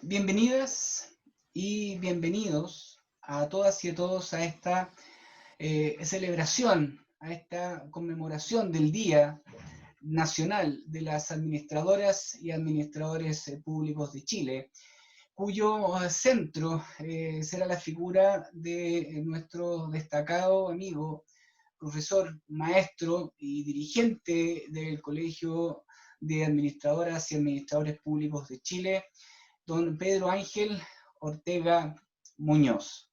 Bienvenidas y bienvenidos a todas y a todos a esta celebración, a esta conmemoración del Día Nacional de las Administradoras y Administradores Públicos de Chile, cuyo centro será la figura de nuestro destacado amigo, profesor, maestro y dirigente del Colegio de Administradoras y Administradores Públicos de Chile, don Pedro Ángel Ortega Muñoz.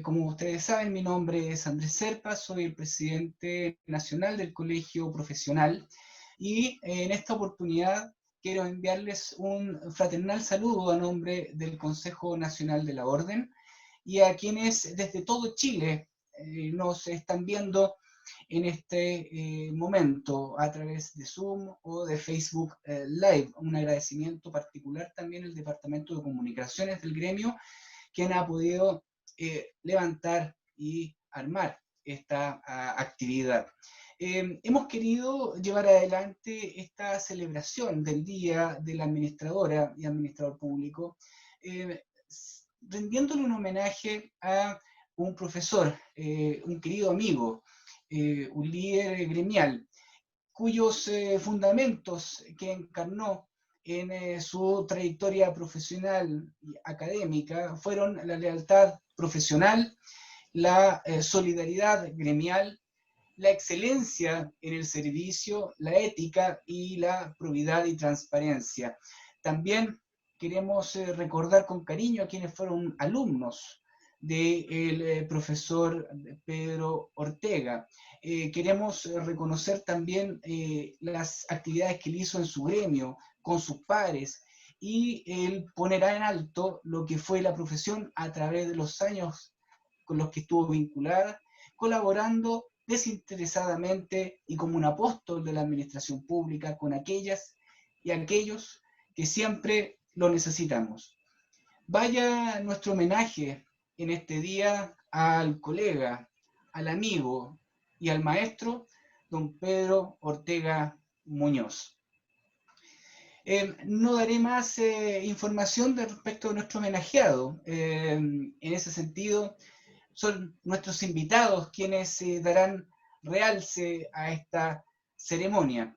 Como ustedes saben, mi nombre es Andrés Serpa, soy el presidente nacional del Colegio Profesional y en esta oportunidad quiero enviarles un fraternal saludo a nombre del Consejo Nacional de la Orden y a quienes desde todo Chile nos están viendo en este momento a través de Zoom o de Facebook Live. Un agradecimiento particular también al Departamento de Comunicaciones del gremio, quien ha podido levantar y armar esta actividad. Hemos querido llevar adelante esta celebración del Día de la Administradora y Administrador Público, rendiéndole un homenaje a un profesor, un querido amigo, un líder gremial, cuyos fundamentos que encarnó en su trayectoria profesional y académica fueron la lealtad profesional, la solidaridad gremial, la excelencia en el servicio, la ética y la probidad y transparencia. También queremos recordar con cariño a quienes fueron alumnos del profesor Pedro Ortega. Queremos reconocer también las actividades que él hizo en su gremio, con sus pares, y él ponerá en alto lo que fue la profesión a través de los años con los que estuvo vinculada, colaborando desinteresadamente y como un apóstol de la administración pública con aquellas y aquellos que siempre lo necesitamos. Vaya nuestro homenaje en este día al colega, al amigo y al maestro, don Pedro Ortega Muñoz. No daré más información respecto de nuestro homenajeado. En ese sentido, son nuestros invitados quienes darán realce a esta ceremonia.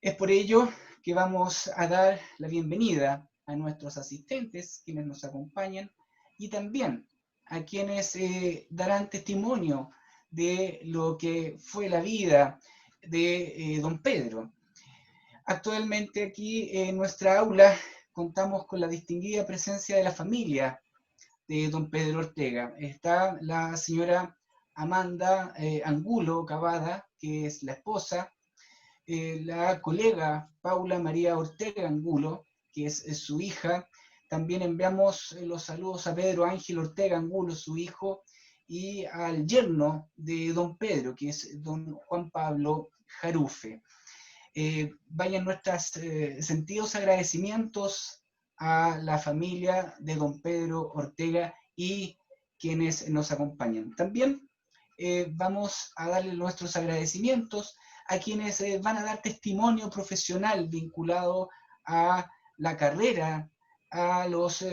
Es por ello que vamos a dar la bienvenida a nuestros asistentes, quienes nos acompañan, y también a quienes darán testimonio de lo que fue la vida de don Pedro. Actualmente aquí en nuestra aula contamos con la distinguida presencia de la familia de don Pedro Ortega. Está la señora Amanda Angulo Cavada, que es la esposa, la colega Paula María Ortega Angulo, que es su hija. También enviamos los saludos a Pedro Ángel Ortega Angulo, su hijo, y al yerno de don Pedro, que es don Juan Pablo Jarufe. Vayan nuestros sentidos agradecimientos a la familia de don Pedro Ortega y quienes nos acompañan. También vamos a darle nuestros agradecimientos a quienes van a dar testimonio profesional vinculado a la carrera, a los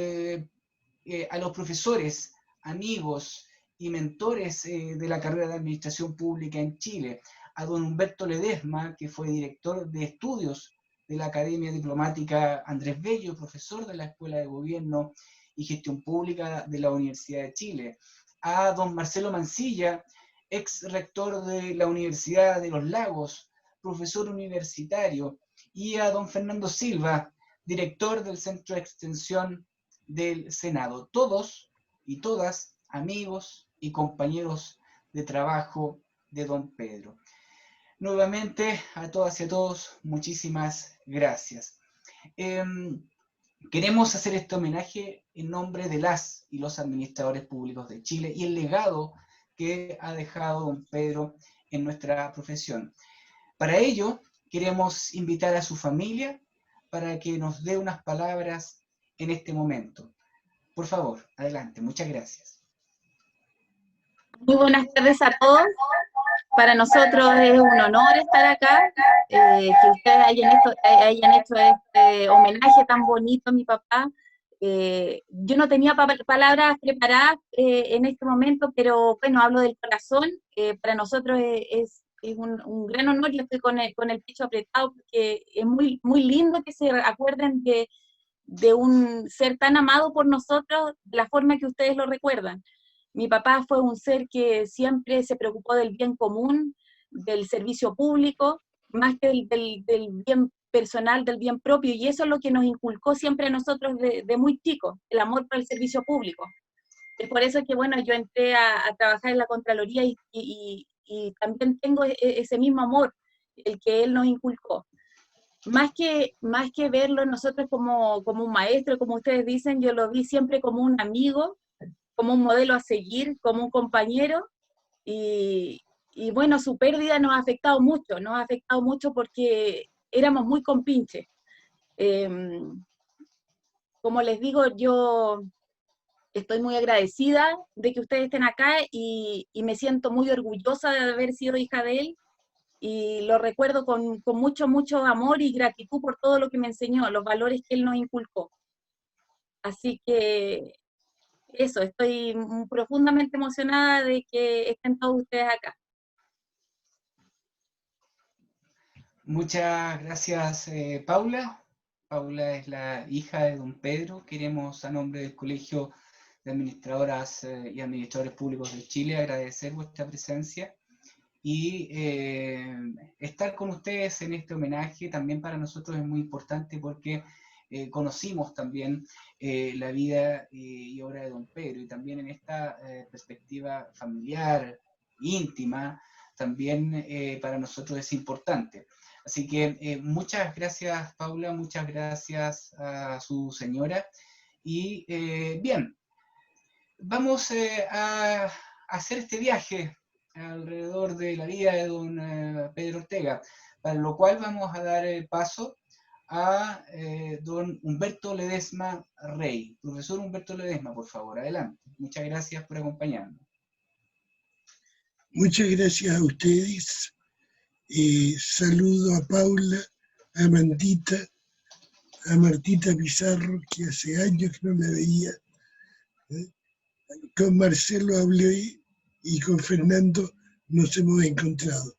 profesores, amigos y mentores de la carrera de Administración Pública en Chile, a don Humberto Ledesma, que fue director de estudios de la Academia Diplomática Andrés Bello, profesor de la Escuela de Gobierno y Gestión Pública de la Universidad de Chile, a don Marcelo Mancilla, ex rector de la Universidad de los Lagos, profesor universitario, y a don Fernando Silva, director del Centro de Extensión del Senado. Todos y todas amigos y compañeros de trabajo de don Pedro. Nuevamente, a todas y a todos, muchísimas gracias. Queremos hacer este homenaje en nombre de las y los administradores públicos de Chile y el legado que ha dejado don Pedro en nuestra profesión. Para ello, queremos invitar a su familia para que nos dé unas palabras en este momento. Por favor, adelante. Muchas gracias. Muy buenas tardes a todos. Para nosotros es un honor estar acá, que ustedes hayan hecho este homenaje tan bonito a mi papá. Yo no tenía palabras preparadas en este momento, pero bueno, hablo del corazón. Para nosotros es un gran honor. Yo estoy con el pecho apretado porque es muy, muy lindo que se acuerden de un ser tan amado por nosotros de la forma que ustedes lo recuerdan. Mi papá fue un ser que siempre se preocupó del bien común, del servicio público, más que del bien personal, del bien propio, y eso es lo que nos inculcó siempre a nosotros de muy chicos, el amor por el servicio público. Es por eso que, bueno, yo entré a trabajar en la Contraloría y también tengo ese mismo amor, el que él nos inculcó. Más que verlo nosotros como un maestro, como ustedes dicen, yo lo vi siempre como un amigo, como un modelo a seguir, como un compañero, y, y bueno, su pérdida nos ha afectado mucho porque éramos muy compinches. Eh, como les digo, yo estoy muy agradecida de que ustedes estén acá y me siento muy orgullosa de haber sido hija de él y lo recuerdo con mucho, mucho amor y gratitud por todo lo que me enseñó, los valores que él nos inculcó. Así que eso, estoy profundamente emocionada de que estén todos ustedes acá. Muchas gracias, Paula. Paula es la hija de don Pedro. Queremos, a nombre del Colegio de Administradoras y Administradores Públicos de Chile, agradecer vuestra presencia y estar con ustedes en este homenaje. También para nosotros es muy importante porque conocimos también la vida y obra de don Pedro, y también en esta perspectiva familiar, íntima, también para nosotros es importante. Así que muchas gracias, Paula, muchas gracias a su señora. Y bien, vamos a hacer este viaje alrededor de la vida de don Pedro Ortega, para lo cual vamos a dar el paso a don Humberto Ledesma Rey. Profesor Humberto Ledesma, por favor, adelante. Muchas gracias por acompañarnos. Muchas gracias a ustedes. Saludo a Paula, a Mandita, a Martita Pizarro, que hace años que no la veía. Con Marcelo hablé y con Fernando nos hemos encontrado.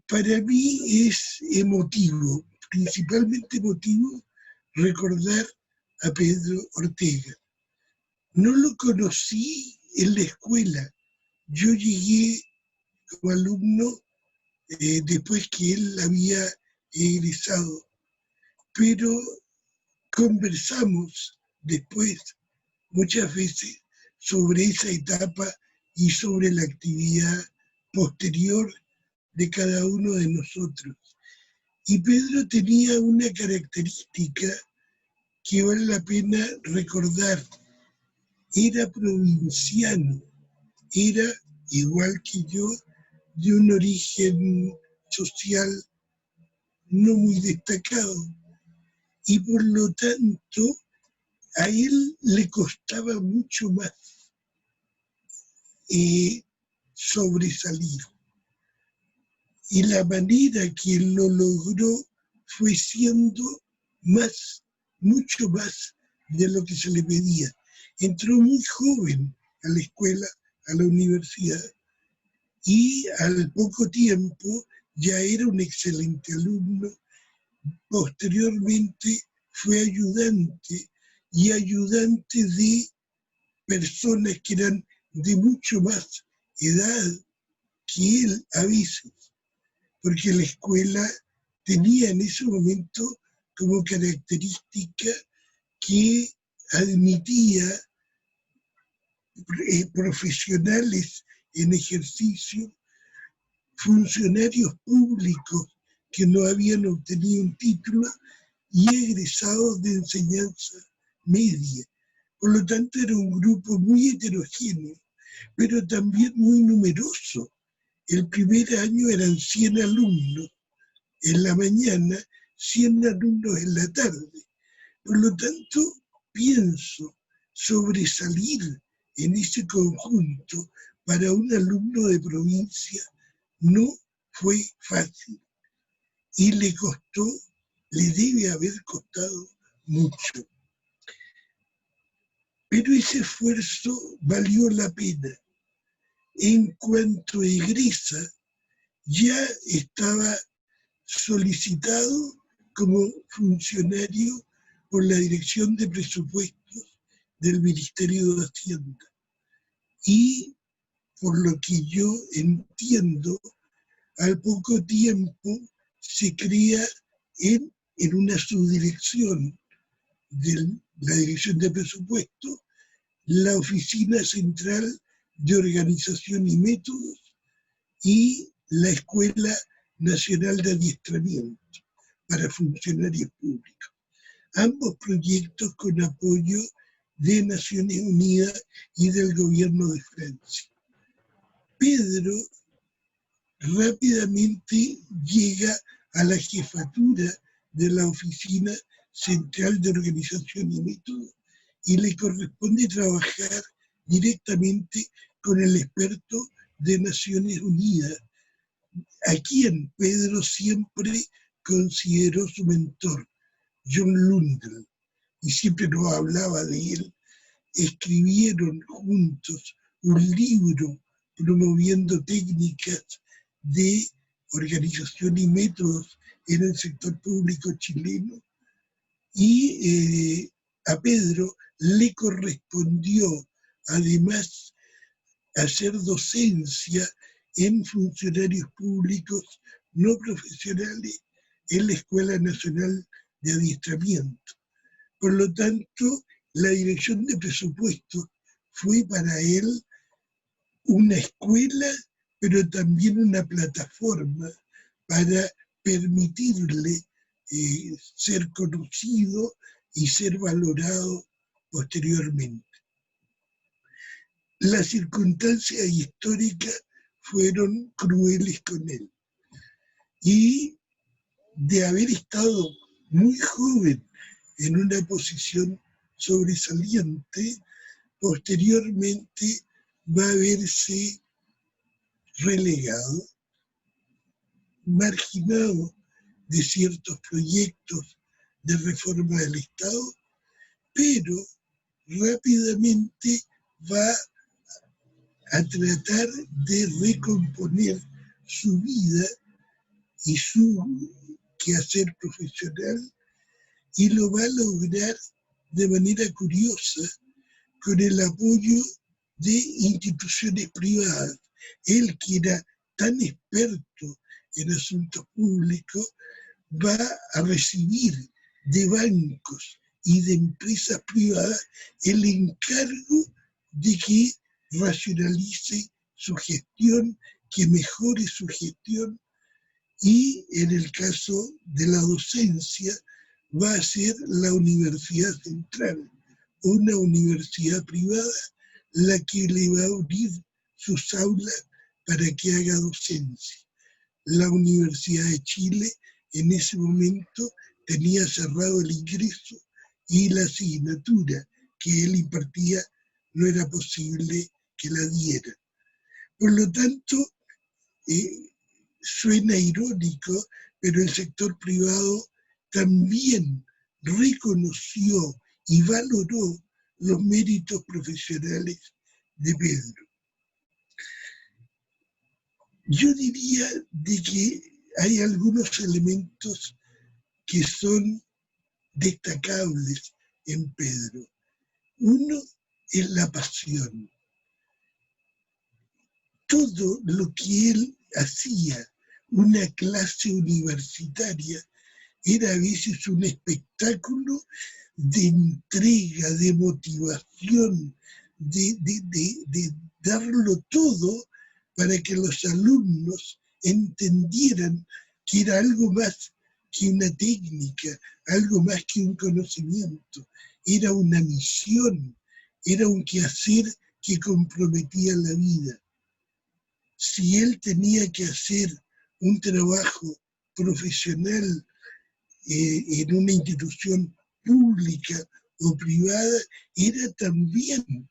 Para mí es emotivo, principalmente emotivo, recordar a Pedro Ortega. No lo conocí en la escuela. Yo llegué como alumno después que él había egresado, pero conversamos después muchas veces sobre esa etapa y sobre la actividad posterior de cada uno de nosotros. Y Pedro tenía una característica que vale la pena recordar. Era provinciano, era, igual que yo, de un origen social no muy destacado. Y por lo tanto, a él le costaba mucho más sobresalir. Y la manera que lo logró fue siendo más, mucho más de lo que se le pedía. Entró muy joven a la escuela, a la universidad, y al poco tiempo ya era un excelente alumno. Posteriormente fue ayudante y ayudante de personas que eran de mucho más edad que él a veces, porque la escuela tenía en ese momento como característica que admitía profesionales en ejercicio, funcionarios públicos que no habían obtenido un título y egresados de enseñanza media. Por lo tanto, era un grupo muy heterogéneo, pero también muy numeroso. El primer año eran 100 alumnos en la mañana, 100 alumnos en la tarde. Por lo tanto, pienso sobresalir en ese conjunto para un alumno de provincia no fue fácil y le debe haber costado mucho. Pero ese esfuerzo valió la pena. En cuanto egresa, ya estaba solicitado como funcionario por la Dirección de Presupuestos del Ministerio de Hacienda. Y por lo que yo entiendo, al poco tiempo se crea en una subdirección de la Dirección de Presupuestos la Oficina Central de Organización y Métodos y la Escuela Nacional de Adiestramiento para Funcionarios Públicos. Ambos proyectos con apoyo de Naciones Unidas y del gobierno de Francia. Pedro rápidamente llega a la jefatura de la Oficina Central de Organización y Métodos y le corresponde trabajar directamente con el experto de Naciones Unidas, a quien Pedro siempre consideró su mentor, John Lundell, y siempre nos hablaba de él. Escribieron juntos un libro promoviendo técnicas de organización y métodos en el sector público chileno, y a Pedro le correspondió además hacer docencia en funcionarios públicos no profesionales en la Escuela Nacional de Adiestramiento. Por lo tanto, la Dirección de Presupuestos fue para él una escuela, pero también una plataforma para permitirle ser conocido y ser valorado posteriormente. Las circunstancias históricas fueron crueles con él. Y de haber estado muy joven en una posición sobresaliente, posteriormente va a verse relegado, marginado de ciertos proyectos de reforma del Estado, pero rápidamente va a tratar de recomponer su vida y su quehacer profesional, y lo va a lograr de manera curiosa con el apoyo de instituciones privadas. Él, que era tan experto en asuntos públicos, va a recibir de bancos y de empresas privadas el encargo de que racionalice su gestión, que mejore su gestión, y en el caso de la docencia va a ser la Universidad Central, una universidad privada, la que le va a unir sus aulas para que haga docencia. La Universidad de Chile en ese momento tenía cerrado el ingreso y la asignatura que él impartía no era posible que la diera. Por lo tanto, suena irónico, pero el sector privado también reconoció y valoró los méritos profesionales de Pedro. Yo diría de que hay algunos elementos que son destacables en Pedro. Uno es la pasión. Todo lo que él hacía, una clase universitaria, era a veces un espectáculo de entrega, de motivación, de darlo todo para que los alumnos entendieran que era algo más que una técnica, algo más que un conocimiento. Era una misión, era un quehacer que comprometía la vida. Si él tenía que hacer un trabajo profesional en una institución pública o privada, era también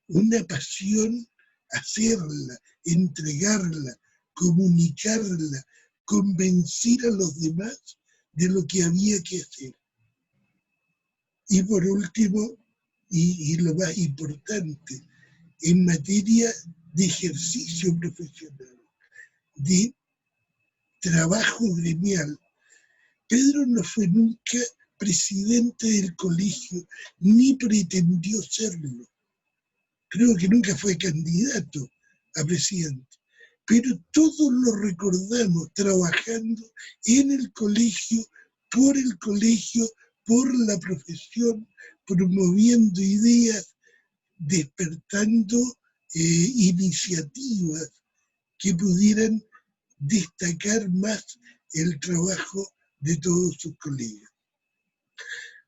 una pasión hacerla, entregarla, comunicarla, convencer a los demás de lo que había que hacer. Y por último, y lo más importante, en materia de ejercicio profesional, de trabajo gremial, Pedro no fue nunca presidente del colegio, ni pretendió serlo. Creo que nunca fue candidato a presidente. Pero todos lo recordamos trabajando en el colegio, por la profesión, promoviendo ideas, despertando iniciativas que pudieran destacar más el trabajo de todos sus colegas.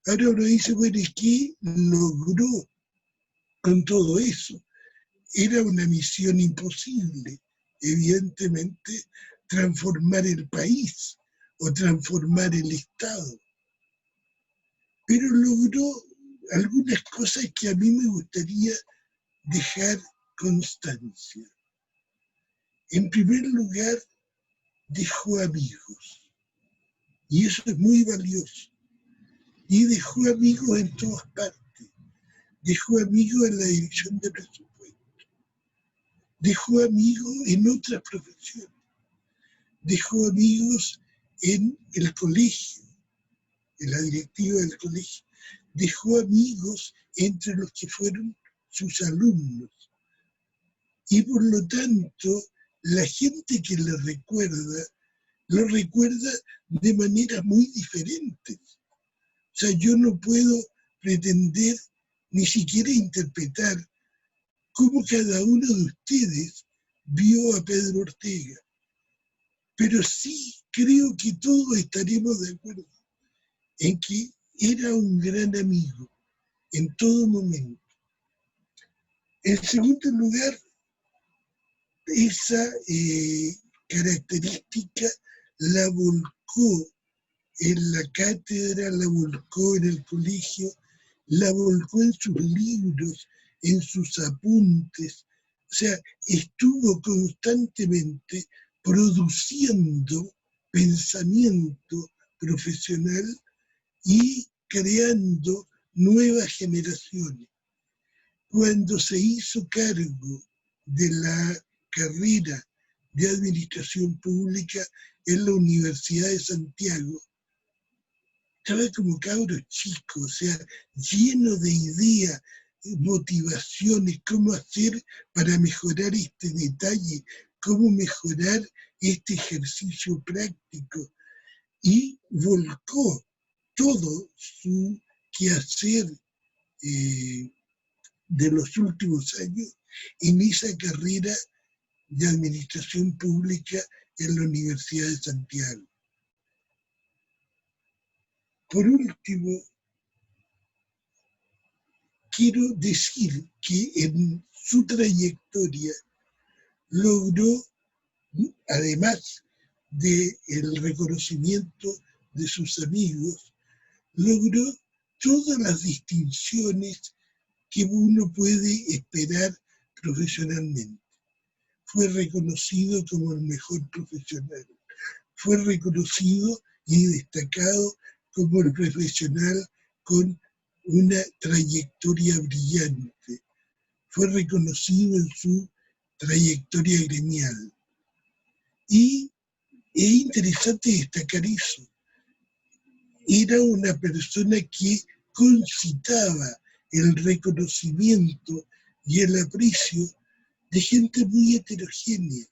Ahora uno dice, bueno, ¿y qué logró con todo eso? Era una misión imposible, evidentemente, transformar el país o transformar el Estado. Pero logró algunas cosas que a mí me gustaría dejar constancia. En primer lugar, dejó amigos, y eso es muy valioso. Y dejó amigos en todas partes. Dejó amigos en la dirección de presupuesto. Dejó amigos en otras profesiones. Dejó amigos en el colegio, en la directiva del colegio. Dejó amigos entre los que fueron sus alumnos. Y por lo tanto, la gente que lo recuerda de maneras muy diferentes. O sea, yo no puedo pretender ni siquiera interpretar cómo cada uno de ustedes vio a Pedro Ortega. Pero sí creo que todos estaremos de acuerdo en que era un gran amigo en todo momento. En segundo lugar, esa característica la volcó en la cátedra, la volcó en el colegio, la volcó en sus libros, en sus apuntes. O sea, estuvo constantemente produciendo pensamiento profesional y creando nuevas generaciones. Cuando se hizo cargo de la carrera de Administración Pública en la Universidad de Santiago, estaba como cabro chico, o sea, lleno de ideas, motivaciones, cómo hacer para mejorar este detalle, cómo mejorar este ejercicio práctico. Y volcó todo su quehacer de los últimos años en esa carrera de Administración Pública en la Universidad de Santiago. Por último, quiero decir que en su trayectoria logró, además del reconocimiento de sus amigos, logró todas las distinciones que uno puede esperar profesionalmente. Fue reconocido como el mejor profesional. Fue reconocido y destacado como el profesional con una trayectoria brillante. Fue reconocido en su trayectoria gremial. Y es interesante destacar eso. Era una persona que concitaba el reconocimiento y el aprecio de gente muy heterogénea.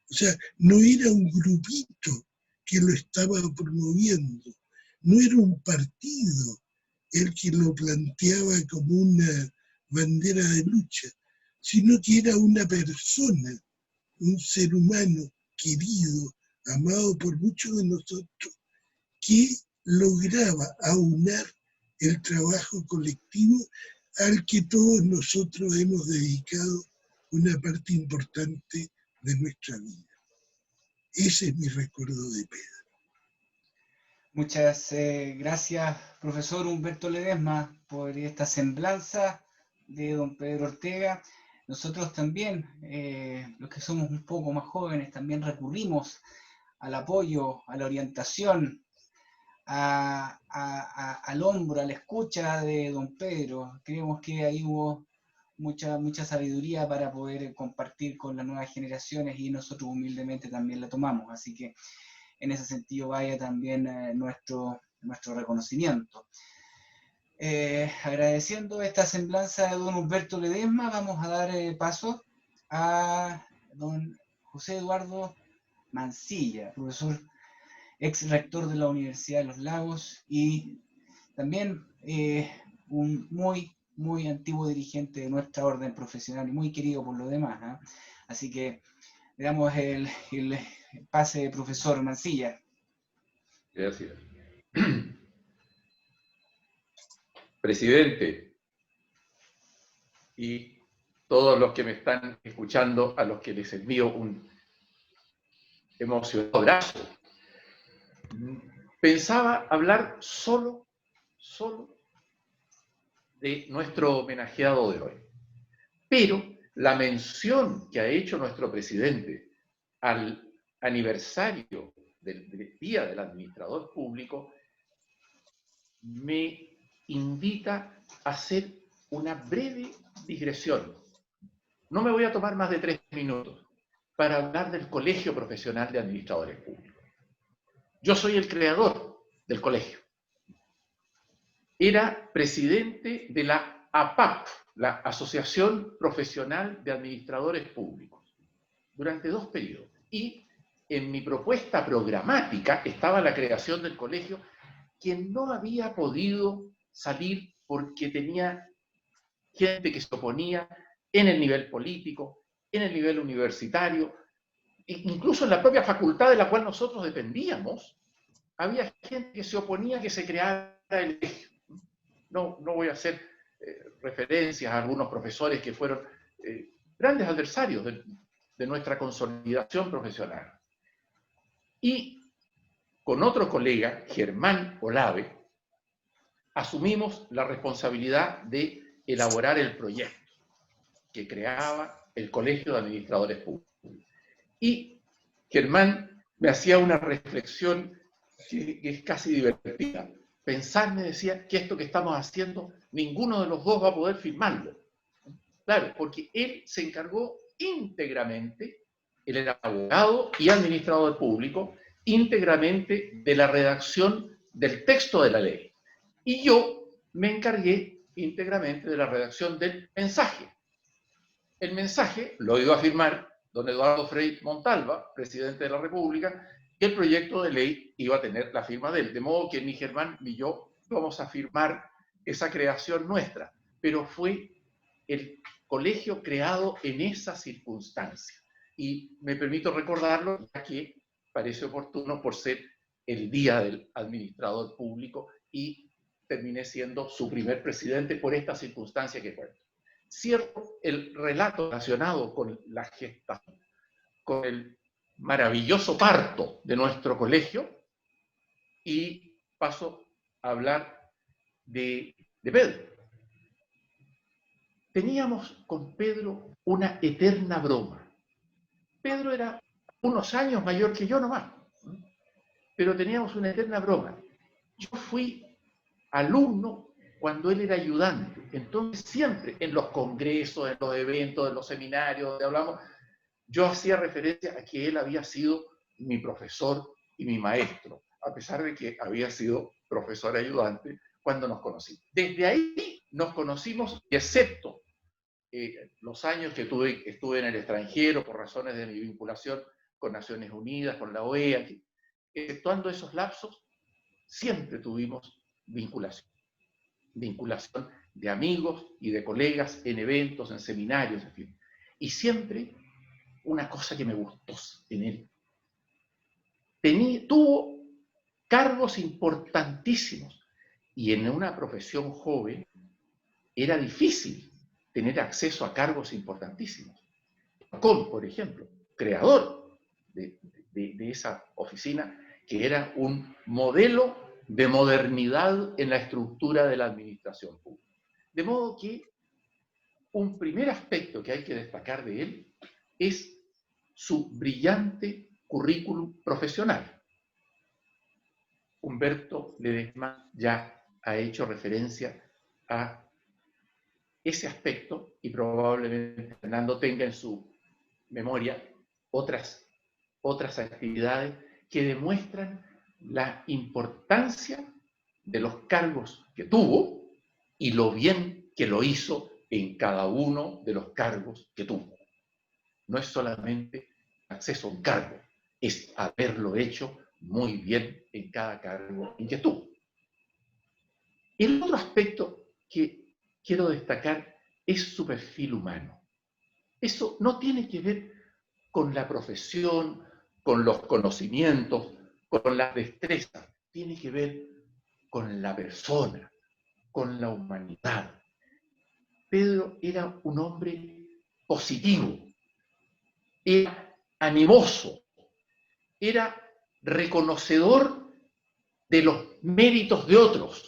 O sea, no era un grupito que lo estaba promoviendo, no era un partido el que lo planteaba como una bandera de lucha, sino que era una persona, un ser humano querido, amado por muchos de nosotros, que lograba aunar el trabajo colectivo al que todos nosotros hemos dedicado una parte importante de nuestra vida. Ese es mi recuerdo de Pedro. Muchas gracias, profesor Humberto Ledesma, por esta semblanza de don Pedro Ortega. nosotros también, los que somos un poco más jóvenes, también recurrimos al apoyo, a la orientación, al hombro, a la escucha de don Pedro. Creemos que ahí hubo mucha sabiduría para poder compartir con las nuevas generaciones y nosotros humildemente también la tomamos. Así que en ese sentido vaya también nuestro reconocimiento. Agradeciendo esta semblanza de don Humberto Ledesma, vamos a dar paso a don José Eduardo Mancilla, profesor ex rector de la Universidad de los Lagos y también un muy antiguo dirigente de nuestra orden profesional y muy querido por los demás, ¿eh? Así que le damos el pase, profesor Mancilla. Gracias. Presidente, y todos los que me están escuchando, a los que les envío un emocionado abrazo. Pensaba hablar solo de nuestro homenajeado de hoy. Pero la mención que ha hecho nuestro presidente al aniversario del Día del Administrador Público me invita a hacer una breve digresión. No me voy a tomar más de 3 minutos para hablar del Colegio Profesional de Administradores Públicos. Yo soy el creador del colegio. Era presidente de la APAP, la Asociación Profesional de Administradores Públicos, durante 2 periodos. Y en mi propuesta programática estaba la creación del colegio, que no había podido salir porque tenía gente que se oponía en el nivel político, en el nivel universitario, incluso en la propia facultad de la cual nosotros dependíamos, había gente que se oponía a que se creara el colegio. No voy a hacer referencias a algunos profesores que fueron grandes adversarios de nuestra consolidación profesional. Y con otro colega, Germán Olave, asumimos la responsabilidad de elaborar el proyecto que creaba el Colegio de Administradores Públicos. Y Germán me hacía una reflexión que es casi divertida. Pensar, me decía, que esto que estamos haciendo, ninguno de los dos va a poder firmarlo. Claro, porque él se encargó íntegramente, él era abogado y administrador público, íntegramente de la redacción del texto de la ley. Y yo me encargué íntegramente de la redacción del mensaje. El mensaje lo iba a firmar don Eduardo Frei Montalva, presidente de la República, y el proyecto de ley iba a tener la firma de él. De modo que ni Germán ni yo vamos a firmar esa creación nuestra, pero fue el colegio creado en esa circunstancia. Y me permito recordarlo, ya que parece oportuno por ser el Día del Administrador Público y terminé siendo su primer presidente por esta circunstancia que cuento. Cierro el relato relacionado con la gestación, con el maravilloso parto de nuestro colegio y paso a hablar de Pedro. Teníamos con Pedro una eterna broma. Pedro era unos años mayor que yo nomás, pero teníamos una eterna broma. Yo fui alumno cuando él era ayudante, entonces siempre en los congresos, en los eventos, en los seminarios donde hablamos, yo hacía referencia a que él había sido mi profesor y mi maestro, a pesar de que había sido profesor ayudante cuando nos conocimos. Desde ahí nos conocimos, y excepto los años que estuve en el extranjero por razones de mi vinculación con Naciones Unidas, con la OEA, exceptuando esos lapsos, siempre tuvimos vinculación de amigos y de colegas en eventos, en seminarios, en fin. Y siempre una cosa que me gustó en él. Tuvo cargos importantísimos y en una profesión joven era difícil tener acceso a cargos importantísimos. Con, por ejemplo, creador de esa oficina, que era un modelo de modernidad en la estructura de la administración pública. De modo que un primer aspecto que hay que destacar de él es su brillante currículum profesional. Humberto Ledesma ya ha hecho referencia a ese aspecto y probablemente Fernando tenga en su memoria otras actividades que demuestran la importancia de los cargos que tuvo y lo bien que lo hizo en cada uno de los cargos que tuvo. No es solamente acceso a un cargo, es haberlo hecho muy bien en cada cargo en que estuvo. El otro aspecto que quiero destacar es su perfil humano. Eso no tiene que ver con la profesión, con los conocimientos, con las destrezas. Tiene que ver con la persona, con la humanidad. Pedro era un hombre positivo, era animoso, era reconocedor de los méritos de otros.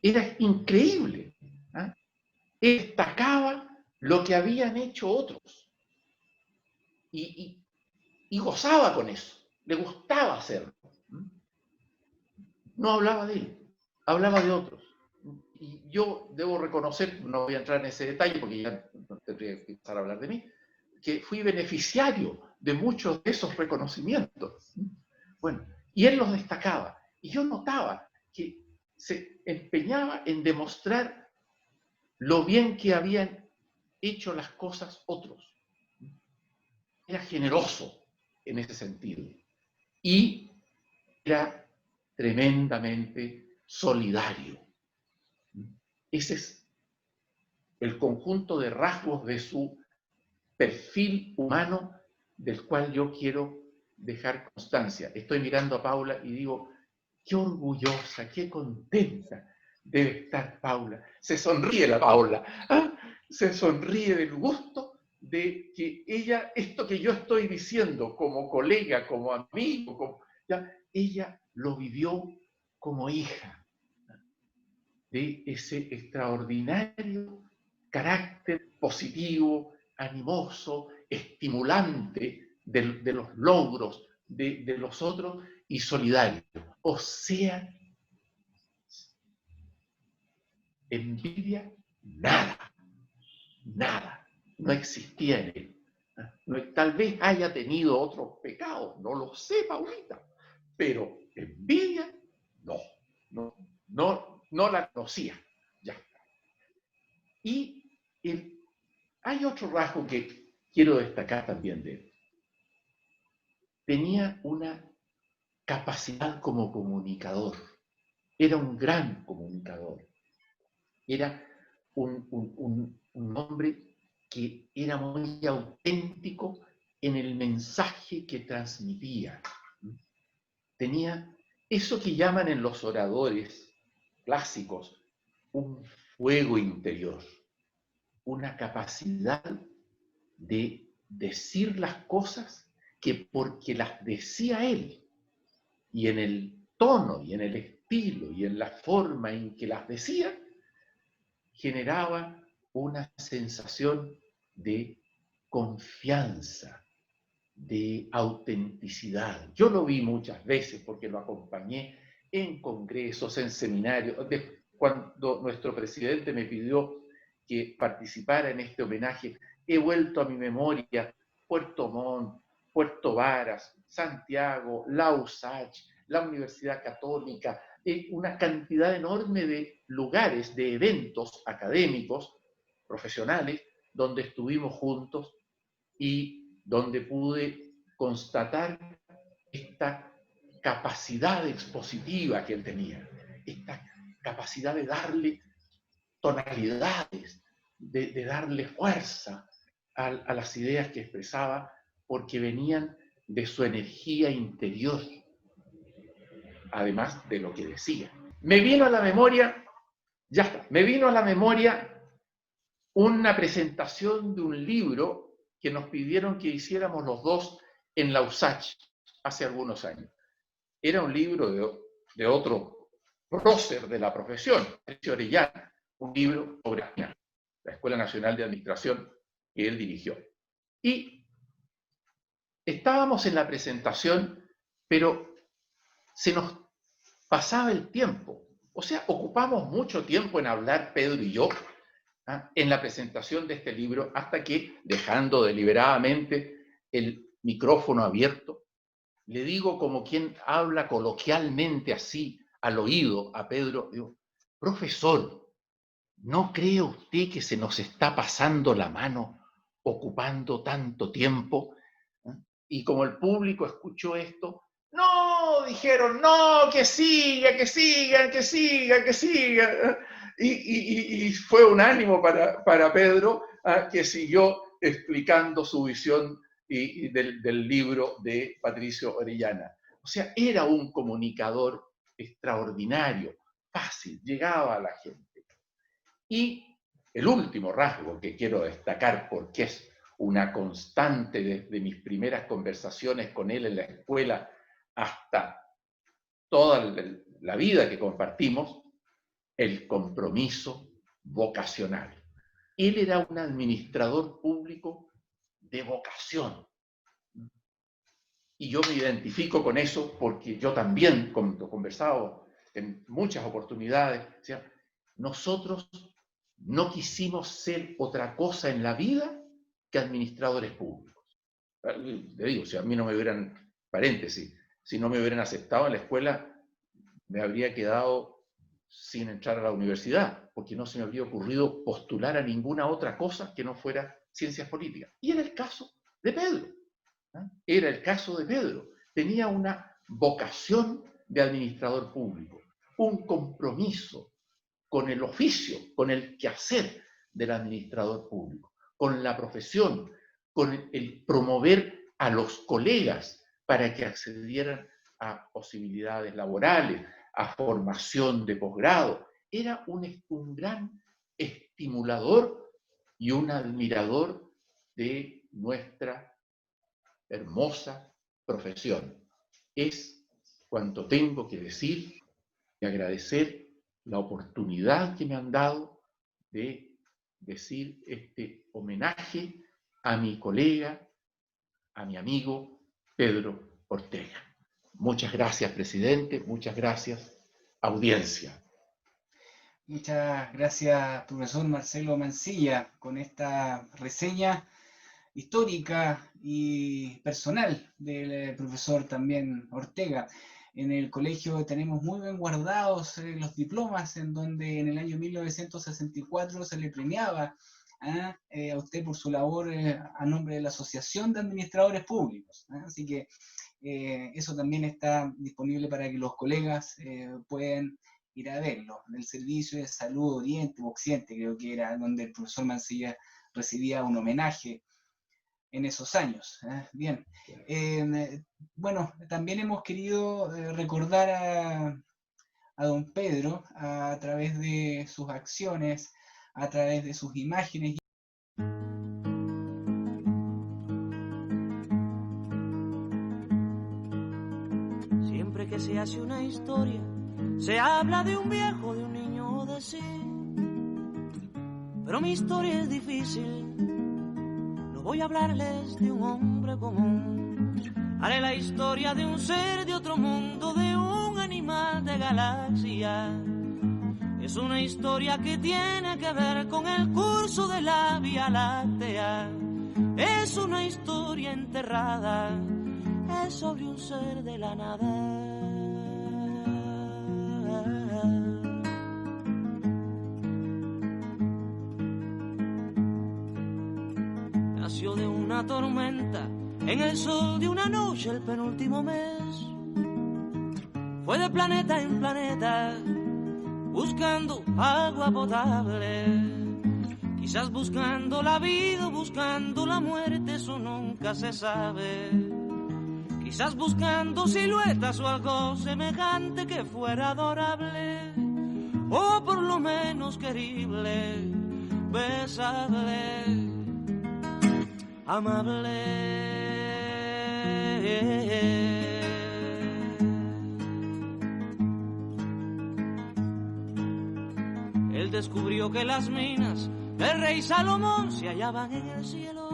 Era increíble. ¿Eh? Él destacaba lo que habían hecho otros y gozaba con eso, le gustaba hacerlo. No hablaba de él, hablaba de otros. Y yo debo reconocer, no voy a entrar en ese detalle porque ya no tendría que empezar a hablar de mí, que fui beneficiario de muchos de esos reconocimientos. Bueno, y él los destacaba. Y yo notaba que se empeñaba en demostrar lo bien que habían hecho las cosas otros. Era generoso en ese sentido. Y era tremendamente solidario. Ese es el conjunto de rasgos de su perfil humano del cual yo quiero dejar constancia. Estoy mirando a Paula y digo, qué orgullosa, qué contenta debe estar Paula. Se sonríe la Paula, ¿ah? Se sonríe del gusto de que ella, esto que yo estoy diciendo como colega, como amigo, ella lo vivió como hija de ese extraordinario carácter positivo, animoso, estimulante de los logros de los otros y solidario. O sea, envidia, nada, no existía en él. Tal vez haya tenido otros pecados, no lo sé, Paulita, pero envidia, no la conocía. Ya. Y hay otro rasgo que quiero destacar también de él. Tenía una capacidad como comunicador. Era un gran comunicador. Era un hombre que era muy auténtico en el mensaje que transmitía. Tenía eso que llaman en los oradores clásicos un fuego interior, una capacidad de decir las cosas que porque las decía él, y en el tono, y en el estilo, y en la forma en que las decía, generaba una sensación de confianza, de autenticidad. Yo lo vi muchas veces porque lo acompañé en congresos, en seminarios. Cuando nuestro presidente me pidió que participara en este homenaje, he vuelto a mi memoria Puerto Montt, Puerto Varas, Santiago, la USACH, la Universidad Católica, una cantidad enorme de lugares, de eventos académicos, profesionales, donde estuvimos juntos y donde pude constatar esta capacidad expositiva que él tenía, esta capacidad de darle tonalidades, de darle fuerza a las ideas que expresaba, porque venían de su energía interior, además de lo que decía. Me vino a la memoria una presentación de un libro que nos pidieron que hiciéramos los dos en la USACH hace algunos años. Era un libro de otro prócer de la profesión, Orellana, un libro sobre la Escuela Nacional de Administración que él dirigió. Y estábamos en la presentación, pero se nos pasaba el tiempo. O sea, ocupamos mucho tiempo en hablar, Pedro y yo, en la presentación de este libro, hasta que, dejando deliberadamente el micrófono abierto, le digo, como quien habla coloquialmente así al oído a Pedro, digo, profesor, ¿no cree usted que se nos está pasando la mano ocupando tanto tiempo? Y como el público escuchó esto, no, dijeron, no, que siga, que sigan, que siga, que siga. Y fue un ánimo para Pedro, que siguió explicando su visión del libro de Patricio Orellana. O sea, era un comunicador extraordinario, fácil, llegaba a la gente. Y el último rasgo que quiero destacar, porque es una constante desde mis primeras conversaciones con él en la escuela hasta toda la vida que compartimos, el compromiso vocacional. Él era un administrador público de vocación. Y yo me identifico con eso porque yo también, como conversaba en muchas oportunidades, o sea, nosotros no quisimos ser otra cosa en la vida que administradores públicos. Le digo, si a mí no me hubieran, paréntesis, si no me hubieran aceptado en la escuela, me habría quedado sin entrar a la universidad, porque no se me habría ocurrido postular a ninguna otra cosa que no fuera ciencias políticas. Y era el caso de Pedro. Era el caso de Pedro. Tenía una vocación de administrador público, un compromiso con el oficio, con el quehacer del administrador público, con la profesión, con el promover a los colegas para que accedieran a posibilidades laborales, a formación de posgrado. Era un gran estimulador y un admirador de nuestra hermosa profesión. Es cuanto tengo que decir y agradecer la oportunidad que me han dado de decir este homenaje a mi colega, a mi amigo Pedro Ortega. Muchas gracias, presidente. Muchas gracias, audiencia. Muchas gracias, profesor Marcelo Mancilla, con esta reseña histórica y personal del profesor también Ortega. En el colegio tenemos muy bien guardados los diplomas, en donde en el año 1964 se le premiaba a usted por su labor a nombre de la Asociación de Administradores Públicos. Así que eso también está disponible para que los colegas puedan ir a verlo. En el Servicio de Salud Oriente o Occidente, creo que era donde el profesor Mancilla recibía un homenaje en esos años. Bien. Bueno, también hemos querido recordar a don Pedro a través de sus acciones, a través de sus imágenes. Siempre que se hace una historia, se habla de un viejo, de un niño, de sí. Pero mi historia es difícil. Voy a hablarles de un hombre común. Haré la historia de un ser de otro mundo, de un animal de galaxia. Es una historia que tiene que ver con el curso de la Vía Láctea. Es una historia enterrada, es sobre un ser de la nada. Nació de una tormenta, en el sol de una noche el penúltimo mes. Fue de planeta en planeta, buscando agua potable. Quizás buscando la vida, buscando la muerte, eso nunca se sabe. Quizás buscando siluetas o algo semejante que fuera adorable, o por lo menos querible, besable, amable. Él descubrió que las minas del rey Salomón se hallaban en el cielo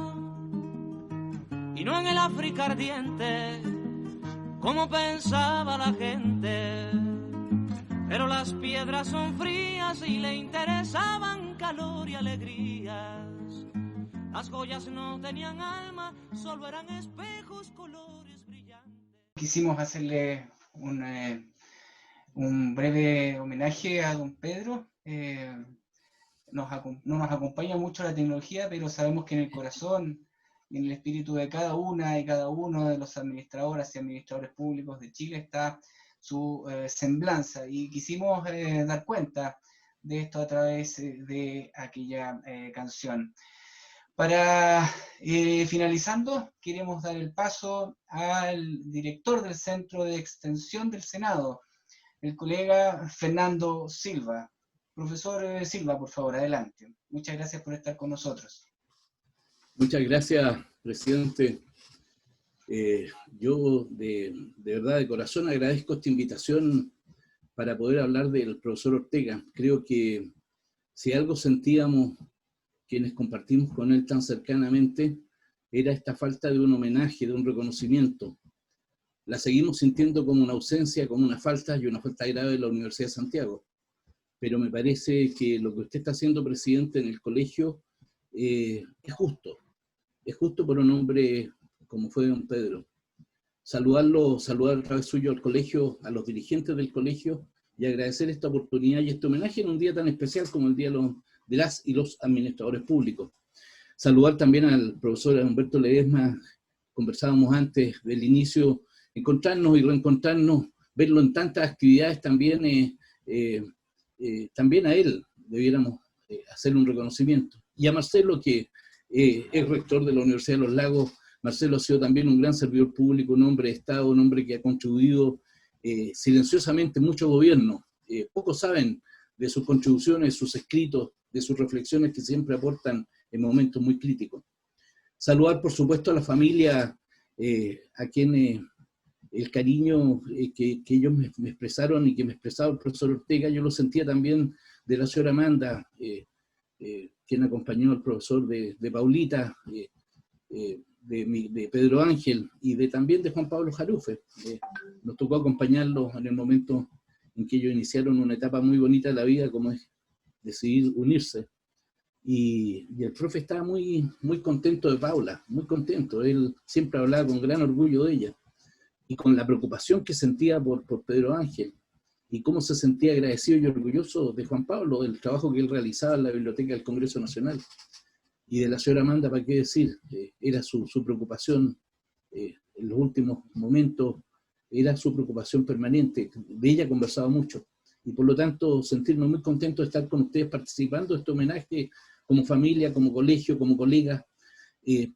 y no en el África ardiente, como pensaba la gente. Pero las piedras son frías y le interesaban calor y alegrías. Las joyas no tenían alma, solo eran espejos, colores brillantes. Quisimos hacerle un breve homenaje a don Pedro. No nos acompaña mucho la tecnología, pero sabemos que en el corazón y en el espíritu de cada una y cada uno de los administradoras y administradores públicos de Chile está su semblanza, y quisimos dar cuenta de esto a través de aquella canción. Para finalizando, queremos dar el paso al director del Centro de Extensión del Senado, el colega Fernando Silva. Profesor Silva, por favor, adelante. Muchas gracias por estar con nosotros. Muchas gracias, presidente. Yo de verdad, de corazón, agradezco esta invitación para poder hablar del profesor Ortega. Creo que si algo sentíamos quienes compartimos con él tan cercanamente, era esta falta de un homenaje, de un reconocimiento. La seguimos sintiendo como una ausencia, como una falta, y una falta grave de la Universidad de Santiago. Pero me parece que lo que usted está haciendo, presidente, en el colegio, es justo. Es justo por un hombre como fue don Pedro. Saludar a través suyo al colegio, a los dirigentes del colegio, y agradecer esta oportunidad y este homenaje en un día tan especial como el Día de las y los administradores públicos. Saludar también al profesor Humberto Ledesma. Conversábamos antes del inicio, encontrarnos y reencontrarnos, verlo en tantas actividades también, también a él debiéramos hacer un reconocimiento. Y a Marcelo, que es rector de la Universidad de los Lagos. Marcelo ha sido también un gran servidor público, un hombre de Estado, un hombre que ha contribuido silenciosamente mucho gobierno. Pocos saben de sus contribuciones, sus escritos, de sus reflexiones que siempre aportan en momentos muy críticos. Saludar, por supuesto, a la familia, a quienes el cariño que ellos me expresaron y que me expresaba el profesor Ortega, yo lo sentía también de la señora Amanda, quien acompañó al profesor de Paulita, de Pedro Ángel y también de Juan Pablo Jarufe. Nos tocó acompañarlos en el momento en que ellos iniciaron una etapa muy bonita de la vida, como es decidir unirse. Y el profe estaba muy, muy contento de Paula, muy contento. Él siempre hablaba con gran orgullo de ella y con la preocupación que sentía por Pedro Ángel, y cómo se sentía agradecido y orgulloso de Juan Pablo, del trabajo que él realizaba en la Biblioteca del Congreso Nacional. Y de la señora Amanda, ¿para qué decir? Era su preocupación en los últimos momentos, era su preocupación permanente. De ella conversaba mucho. Y por lo tanto, sentirme muy contento de estar con ustedes participando de este homenaje como familia, como colegio, como colegas.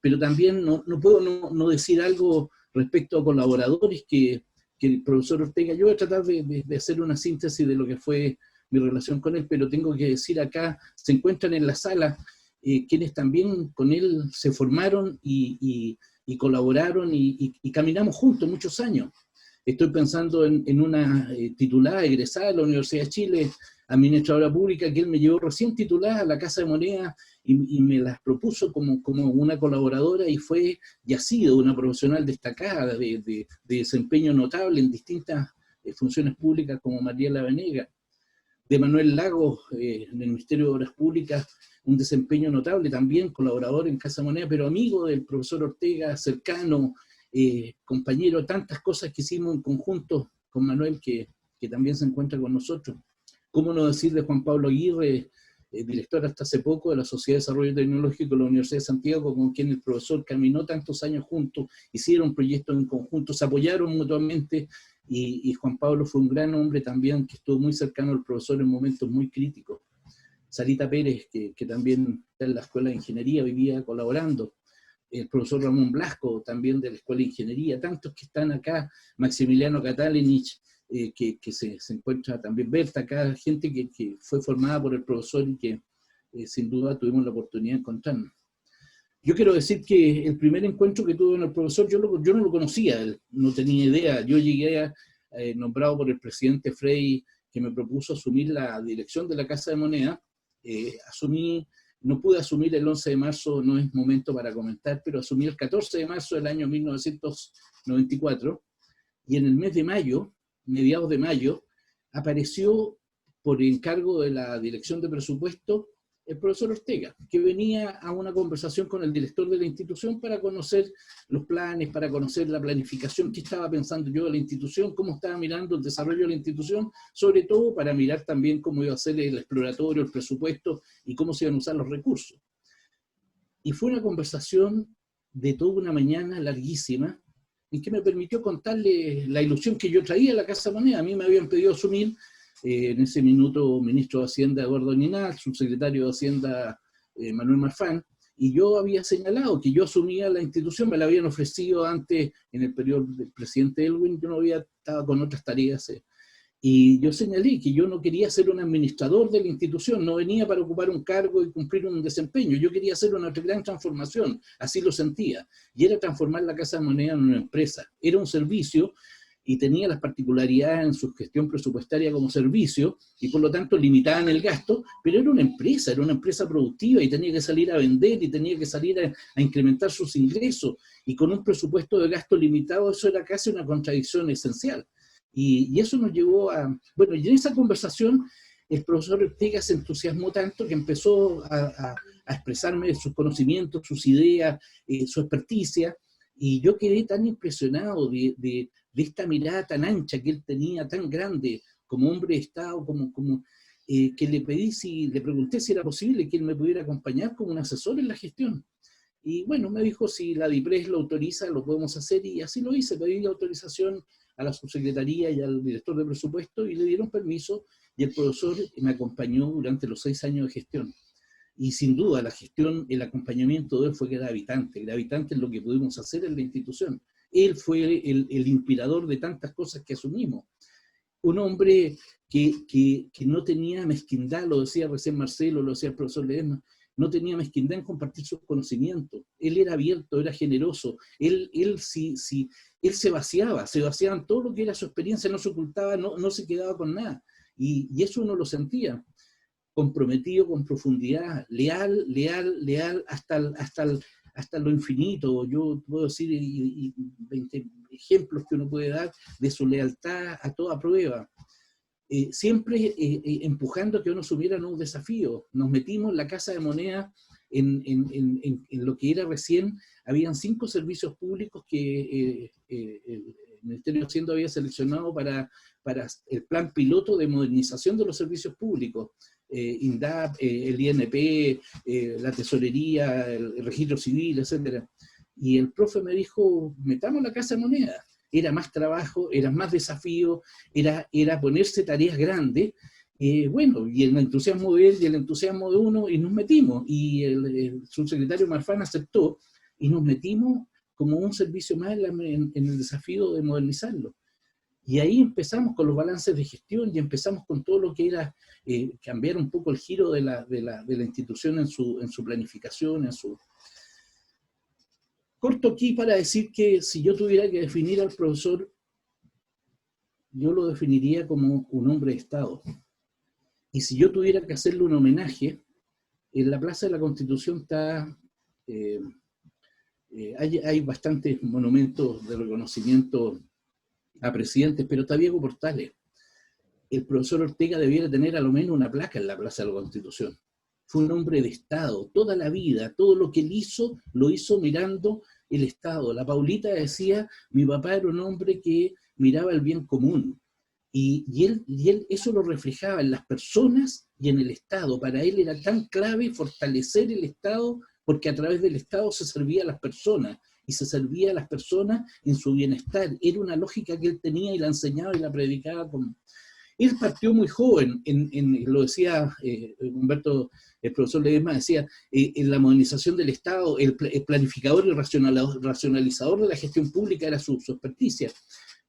Pero también no puedo no decir algo respecto a colaboradores que el profesor Ortega, yo voy a tratar de hacer una síntesis de lo que fue mi relación con él, pero tengo que decir acá, se encuentran en la sala quienes también con él se formaron y colaboraron y caminamos juntos muchos años. Estoy pensando en una titulada, egresada de la Universidad de Chile, administradora pública, que él me llevó recién titulada a la Casa de Moneda y me las propuso como una colaboradora, y fue y ha sido una profesional destacada de desempeño notable en distintas funciones públicas como Mariela Venega. De Manuel Lagos, en el Ministerio de Obras Públicas, un desempeño notable también, colaborador en Casa Moneda, pero amigo del profesor Ortega, cercano, compañero, tantas cosas que hicimos en conjunto con Manuel, que también se encuentra con nosotros. ¿Cómo no decir de Juan Pablo Aguirre, director hasta hace poco de la Sociedad de Desarrollo Tecnológico de la Universidad de Santiago, con quien el profesor caminó tantos años juntos, hicieron proyectos en conjunto, se apoyaron mutuamente, y Juan Pablo fue un gran hombre también, que estuvo muy cercano al profesor en momentos muy críticos. Sarita Pérez, que también está en la Escuela de Ingeniería, vivía colaborando. El profesor Ramón Blasco, también de la Escuela de Ingeniería, tantos que están acá, Maximiliano Catalinich, que se encuentra también, Berta, acá, gente que fue formada por el profesor y que sin duda tuvimos la oportunidad de encontrarnos. Yo quiero decir que el primer encuentro que tuve con el profesor, yo no lo conocía, no tenía idea. Yo llegué nombrado por el presidente Frey, que me propuso asumir la dirección de la Casa de Moneda. Asumí No pude asumir el 11 de marzo, no es momento para comentar, pero asumí el 14 de marzo del año 1994, y en el mes de mayo, mediados de mayo, apareció por encargo de la Dirección de Presupuesto el profesor Ortega, que venía a una conversación con el director de la institución para conocer los planes, para conocer la planificación, qué estaba pensando yo de la institución, cómo estaba mirando el desarrollo de la institución, sobre todo para mirar también cómo iba a ser el exploratorio, el presupuesto y cómo se iban a usar los recursos. Y fue una conversación de toda una mañana larguísima, en que me permitió contarle la ilusión que yo traía a la Casa Moneda. A mí me habían pedido asumir, en ese minuto, ministro de Hacienda Eduardo Ninal, subsecretario de Hacienda Manuel Marfán, y yo había señalado que yo asumía la institución, me la habían ofrecido antes, en el periodo del presidente Elwin, yo no había estado con otras tareas, y yo señalé que yo no quería ser un administrador de la institución, no venía para ocupar un cargo y cumplir un desempeño, yo quería hacer una gran transformación, así lo sentía, y era transformar la Casa de Moneda en una empresa, era un servicio, y tenía las particularidades en su gestión presupuestaria como servicio, y por lo tanto limitaban el gasto, pero era una empresa productiva, y tenía que salir a vender, y tenía que salir a incrementar sus ingresos, y con un presupuesto de gasto limitado, eso era casi una contradicción esencial. Y eso nos llevó a... Bueno, y en esa conversación el profesor Ortega se entusiasmó tanto que empezó a expresarme sus conocimientos, sus ideas, su experticia, y yo quedé tan impresionado de esta mirada tan ancha que él tenía, tan grande, como hombre de Estado, que le pregunté si era posible que él me pudiera acompañar como un asesor en la gestión. Y bueno, me dijo, si la DIPRES lo autoriza, lo podemos hacer, y así lo hice, pedí la autorización a la subsecretaría y al director de presupuesto, y le dieron permiso, y el profesor me acompañó durante los 6 años de gestión. Y sin duda la gestión, el acompañamiento de él fue gravitante en lo que pudimos hacer en la institución. Él fue el inspirador de tantas cosas que asumimos. Un hombre que no tenía mezquindad, lo decía recién Marcelo, lo decía el profesor Ledesma, no tenía mezquindad en compartir sus conocimientos. Él era abierto, era generoso, él se vaciaba en todo lo que era su experiencia, no se ocultaba, no se quedaba con nada. Y eso uno lo sentía. Comprometido con profundidad, leal hasta lo infinito. Yo puedo decir 20 ejemplos que uno puede dar de su lealtad a toda prueba. Siempre empujando a que uno asumiera nuevos desafíos. Nos metimos en la Casa de Moneda, en lo que era recién, habían 5 servicios públicos que el Ministerio de Hacienda había seleccionado para el plan piloto de modernización de los servicios públicos. INDAP, el INP, la tesorería, el registro civil, etc. Y el profe me dijo, metamos la Casa de Moneda. Era más trabajo, era más desafío, era ponerse tareas grandes. Bueno, y el entusiasmo de él y el entusiasmo de uno, y nos metimos. Y el subsecretario Marfán aceptó, y nos metimos como un servicio más en el desafío de modernizarlo. Y ahí empezamos con los balances de gestión, y empezamos con todo lo que era cambiar un poco el giro de la institución en su planificación, Corto aquí para decir que si yo tuviera que definir al profesor, yo lo definiría como un hombre de Estado. Y si yo tuviera que hacerle un homenaje, en la Plaza de la Constitución hay bastantes monumentos de reconocimiento a presidentes, pero está Diego Portales. El profesor Ortega debiera tener a lo menos una placa en la Plaza de la Constitución. Fue un hombre de Estado, toda la vida, todo lo que él hizo, lo hizo mirando el Estado. La Paulita decía, mi papá era un hombre que miraba el bien común. Y él eso lo reflejaba en las personas y en el Estado. Para él era tan clave fortalecer el Estado, porque a través del Estado se servía a las personas, y se servía a las personas en su bienestar. Era una lógica que él tenía y la enseñaba y la predicaba. Él partió muy joven, lo decía Humberto, el profesor Ledesma, decía, en la modernización del Estado, el planificador y racionalizador de la gestión pública era su experticia.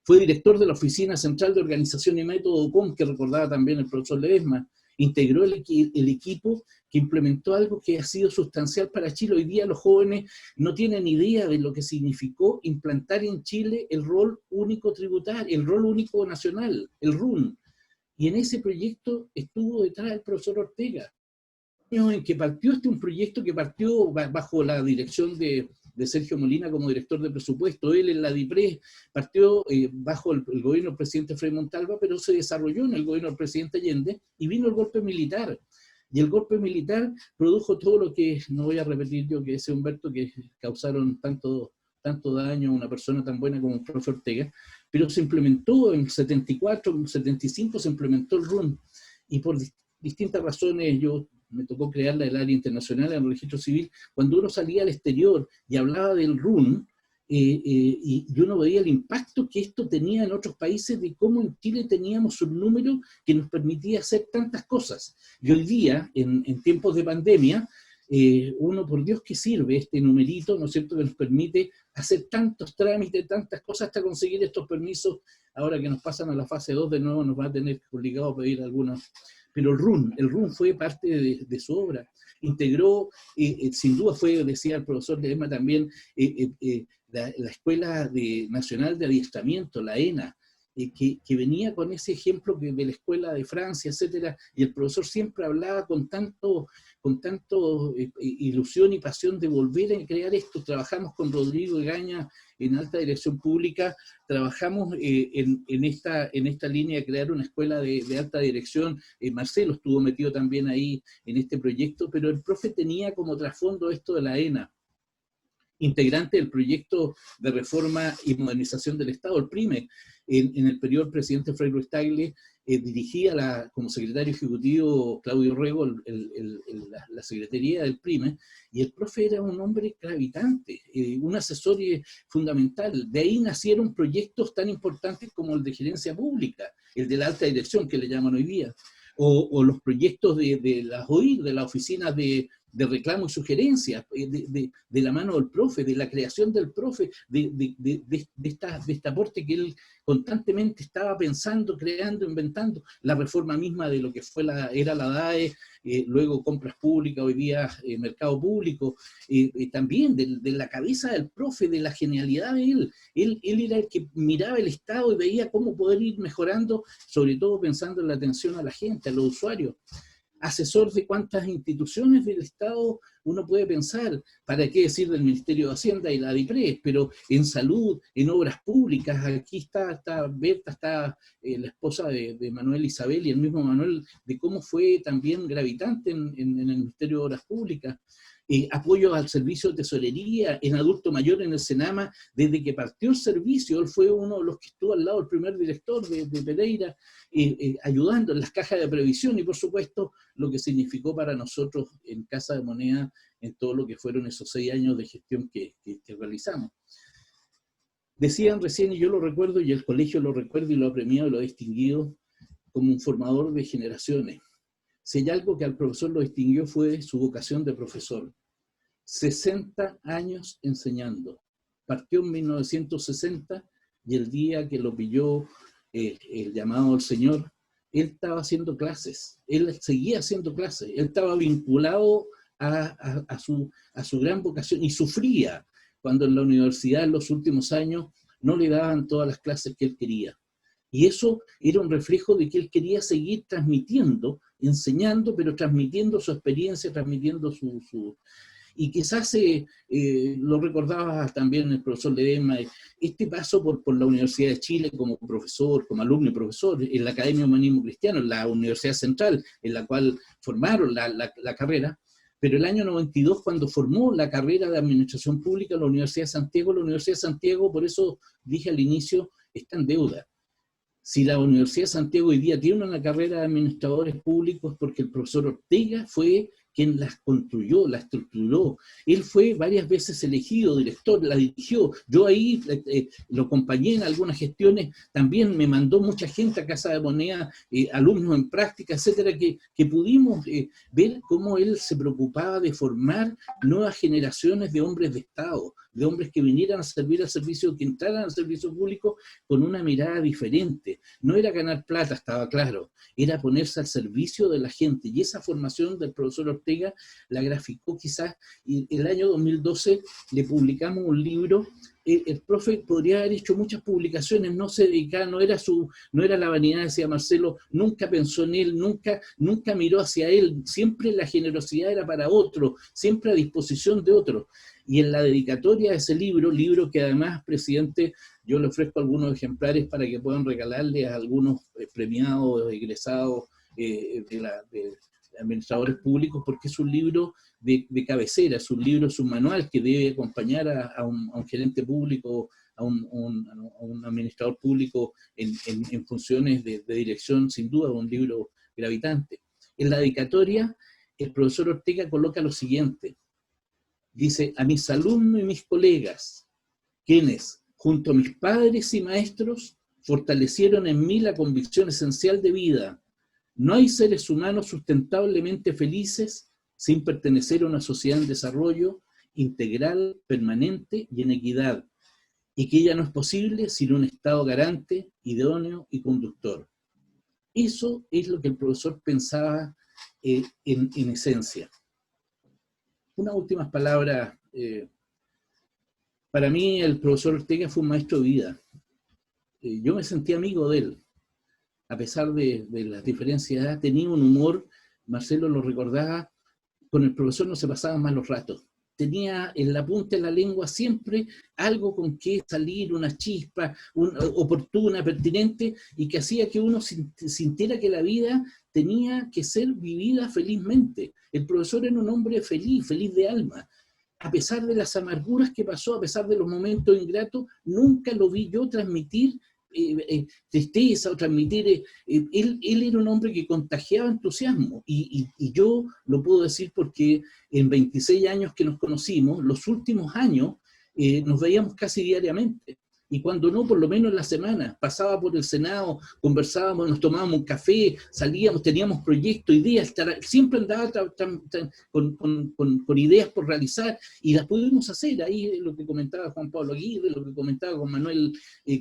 Fue director de la Oficina Central de Organización y Método COM, que recordaba también el profesor Ledesma. Integró el equipo que implementó algo que ha sido sustancial para Chile. Hoy día los jóvenes no tienen idea de lo que significó implantar en Chile el rol único tributario, el rol único nacional, el RUN. Y en ese proyecto estuvo detrás el profesor Ortega. años en que partió un proyecto que partió bajo la dirección de Sergio Molina como director de presupuesto. Él en la DIPRES partió bajo el gobierno del presidente Frei Montalva, pero se desarrolló en el gobierno del presidente Allende y vino el golpe militar. Y el golpe militar produjo todo lo que, no voy a repetir yo, que ese Humberto, que causaron tanto daño a una persona tan buena como el profe Ortega, pero se implementó en 74, en 75 se implementó el RUN, y por distintas razones me tocó crear el área internacional en el registro civil. Cuando uno salía al exterior y hablaba del RUN, y uno veía el impacto que esto tenía en otros países, de cómo en Chile teníamos un número que nos permitía hacer tantas cosas. Y hoy día, en tiempos de pandemia, uno, por Dios que sirve este numerito, ¿no es cierto?, que nos permite hacer tantos trámites, tantas cosas hasta conseguir estos permisos. Ahora que nos pasan a la fase 2 de nuevo, nos va a tener obligado a pedir algunas. Pero el RUN fue parte de su obra. Integró, sin duda fue, decía el profesor Ledesma también, la Escuela Nacional de Adiestramiento, la ENA, que venía con ese ejemplo de la escuela de Francia, etcétera, y el profesor siempre hablaba con tanto ilusión y pasión de volver a crear esto. Trabajamos con Rodrigo Egaña en Alta Dirección Pública, trabajamos en esta línea de crear una escuela de alta dirección. Marcelo estuvo metido también ahí en este proyecto, pero el profe tenía como trasfondo esto de la ENA, integrante del proyecto de reforma y modernización del Estado, el PRIME. En el periodo del presidente Frei Ruiz-Tagle dirigía como secretario ejecutivo Claudio Rego la secretaría del PRIME, y el profe era un hombre gravitante, un asesor fundamental. De ahí nacieron proyectos tan importantes como el de gerencia pública, el de la alta dirección, que le llaman hoy día, o los proyectos de las OIR, de las oficinas de reclamo y sugerencias, de la mano del profe, de la creación del profe, de este aporte que él constantemente estaba pensando, creando, inventando, la reforma misma de lo que era la DAE, luego compras públicas, hoy día mercado público, también de la cabeza del profe, de la genialidad de él. Él era el que miraba el Estado y veía cómo poder ir mejorando, sobre todo pensando en la atención a la gente, a los usuarios. Asesor de cuántas instituciones del Estado uno puede pensar, para qué decir del Ministerio de Hacienda y la DIPRES, pero en salud, en obras públicas. Aquí está Berta, está la esposa de Manuel Isabel, y el mismo Manuel, de cómo fue también gravitante en el Ministerio de Obras Públicas. Apoyo al servicio de tesorería, en adulto mayor en el Senama, desde que partió el servicio. Él fue uno de los que estuvo al lado del primer director de Pereira, ayudando en las cajas de previsión, y por supuesto lo que significó para nosotros en Casa de Moneda en todo lo que fueron esos 6 años de gestión que realizamos. Decían recién, y yo lo recuerdo, y el colegio lo recuerda y lo ha premiado y lo ha distinguido como un formador de generaciones. Si hay algo que al profesor lo distinguió fue su vocación de profesor. 60 años enseñando. Partió en 1960, y el día que lo pilló el llamado del Señor, él estaba haciendo clases, él seguía haciendo clases, él estaba vinculado a su gran vocación, y sufría cuando en la universidad en los últimos años no le daban todas las clases que él quería. Y eso era un reflejo de que él quería seguir transmitiendo, enseñando, pero transmitiendo su experiencia, transmitiendo y quizás lo recordaba también el profesor Ledesma, este paso por la Universidad de Chile como profesor, como alumno y profesor, en la Academia de Humanismo Cristiano, en la Universidad Central, en la cual formaron la carrera. Pero el año 92, cuando formó la carrera de Administración Pública en la Universidad de Santiago, por eso dije al inicio, está en deuda. Si la Universidad de Santiago hoy día tiene una carrera de administradores públicos, porque el profesor Ortega fue quien las construyó, la estructuró. Él fue varias veces elegido director, la dirigió. Yo ahí lo acompañé en algunas gestiones, también me mandó mucha gente a Casa de Moneda, alumnos en práctica, etcétera, que pudimos ver cómo él se preocupaba de formar nuevas generaciones de hombres de Estado, de hombres que vinieran a servir al servicio, que entraran al servicio público con una mirada diferente. No era ganar plata, estaba claro, era ponerse al servicio de la gente, y esa formación del profesor Ortega la graficó quizás, y el año 2012 le publicamos un libro el profe podría haber hecho muchas publicaciones, no se dedicaba, no era la vanidad, decía Marcelo, nunca pensó en él, nunca miró hacia él, siempre la generosidad era para otro, siempre a disposición de otro. Y en la dedicatoria de ese libro que además, presidente, yo le ofrezco algunos ejemplares para que puedan regalarle a algunos premiados, egresados de administradores públicos, porque es un libro de cabecera, es un manual que debe acompañar a un gerente público, a un administrador público en funciones de dirección, sin duda, un libro gravitante. En la dedicatoria, el profesor Ortega coloca lo siguiente, dice: a mis alumnos y mis colegas, quienes, junto a mis padres y maestros, fortalecieron en mí la convicción esencial de vida. No hay seres humanos sustentablemente felices sin pertenecer a una sociedad en desarrollo integral, permanente y en equidad, y que ella no es posible sin un Estado garante, idóneo y conductor. Eso es lo que el profesor pensaba en esencia. Unas últimas palabras. Para mí el profesor Ortega fue un maestro de vida. Yo me sentí amigo de él. A pesar de las diferencias de edad, tenía un humor, Marcelo lo recordaba, con el profesor no se pasaban mal los ratos. Tenía en la punta de la lengua siempre algo con que salir, una chispa, oportuna, pertinente, y que hacía que uno sintiera que la vida tenía que ser vivida felizmente. El profesor era un hombre feliz de alma. A pesar de las amarguras que pasó, a pesar de los momentos ingratos, nunca lo vi yo transmitir tristeza o transmitir, él era un hombre que contagiaba entusiasmo y yo lo puedo decir porque en 26 años que nos conocimos, los últimos años nos veíamos casi diariamente. Y cuando no, por lo menos en la semana, pasaba por el Senado, conversábamos, nos tomábamos un café, salíamos, teníamos proyectos, ideas, siempre andaba con ideas por realizar, y las pudimos hacer. Ahí lo que comentaba Juan Pablo Aguirre, lo que comentaba con Manuel,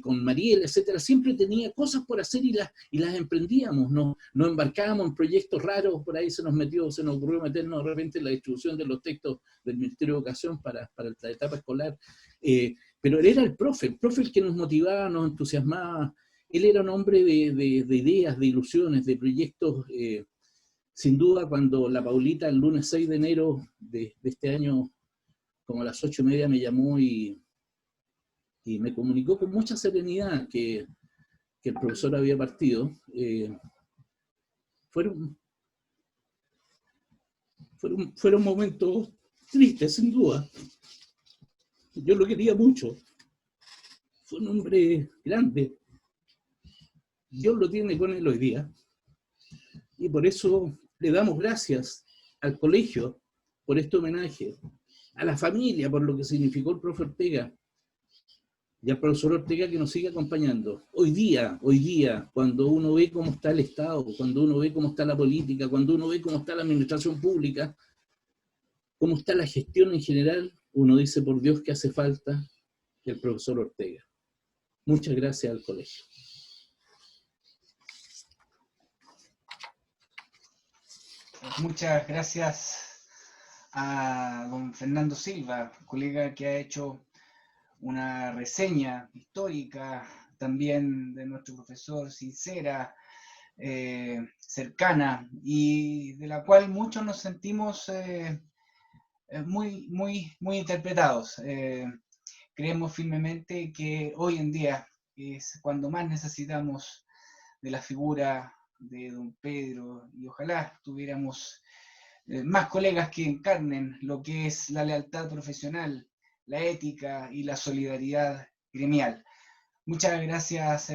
con Mariel, etcétera, siempre tenía cosas por hacer y las emprendíamos, nos embarcábamos en proyectos raros, por ahí se nos ocurrió meternos de repente en la distribución de los textos del Ministerio de Educación para la etapa escolar. Pero él era el profe el que nos motivaba, nos entusiasmaba. Él era un hombre de ideas, de ilusiones, de proyectos. Sin duda, cuando la Paulita, el lunes 6 de enero de este año, como a las 8:30, me llamó y me comunicó con mucha serenidad que el profesor había partido, fueron momentos tristes, sin duda. Yo lo quería mucho. Fue un hombre grande. Dios lo tiene con él hoy día. Y por eso le damos gracias al colegio por este homenaje, a la familia por lo que significó el profe Ortega, y al profesor Ortega que nos sigue acompañando. Hoy día, cuando uno ve cómo está el Estado, cuando uno ve cómo está la política, cuando uno ve cómo está la administración pública, cómo está la gestión en general, uno dice, por Dios, que hace falta el profesor Ortega. Muchas gracias al colegio. Muchas gracias a don Fernando Silva, colega que ha hecho una reseña histórica también de nuestro profesor, sincera, cercana, y de la cual muchos nos sentimos muy interpretados. Creemos firmemente que hoy en día es cuando más necesitamos de la figura de don Pedro, y ojalá tuviéramos más colegas que encarnen lo que es la lealtad profesional, la ética y la solidaridad gremial. Muchas gracias,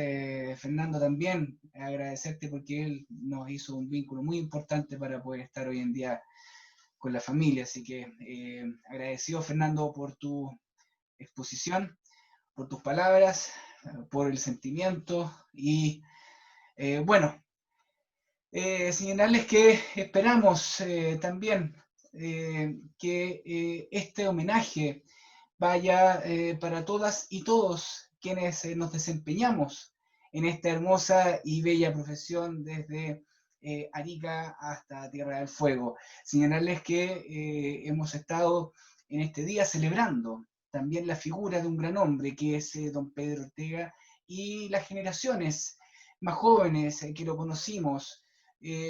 Fernando, también agradecerte porque él nos hizo un vínculo muy importante para poder estar hoy en día con la familia, así que agradecido, Fernando, por tu exposición, por tus palabras, por el sentimiento, y señalarles que esperamos también que este homenaje vaya para todas y todos quienes nos desempeñamos en esta hermosa y bella profesión desde Arica hasta Tierra del Fuego. Señalarles que hemos estado en este día celebrando también la figura de un gran hombre que es don Pedro Ortega, y las generaciones más jóvenes que lo conocimos,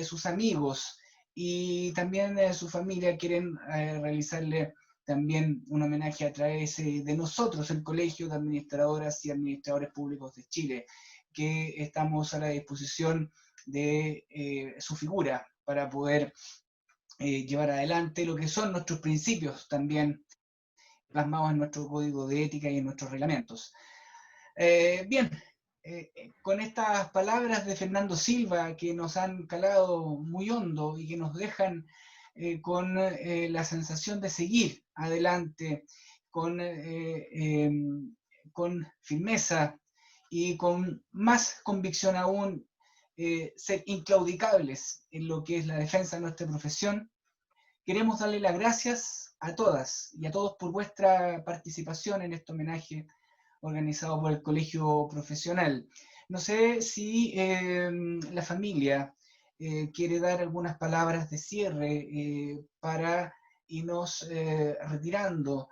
sus amigos y también su familia quieren realizarle también un homenaje a través de nosotros, el Colegio de Administradoras y Administradores Públicos de Chile, que estamos a la disposición de su figura para poder llevar adelante lo que son nuestros principios también plasmados en nuestro código de ética y en nuestros reglamentos. Bien, con estas palabras de Fernando Silva que nos han calado muy hondo y que nos dejan con la sensación de seguir adelante con firmeza y con más convicción aún, ser inclaudicables en lo que es la defensa de nuestra profesión. Queremos darle las gracias a todas y a todos por vuestra participación en este homenaje organizado por el Colegio Profesional. No sé si la familia quiere dar algunas palabras de cierre para irnos retirando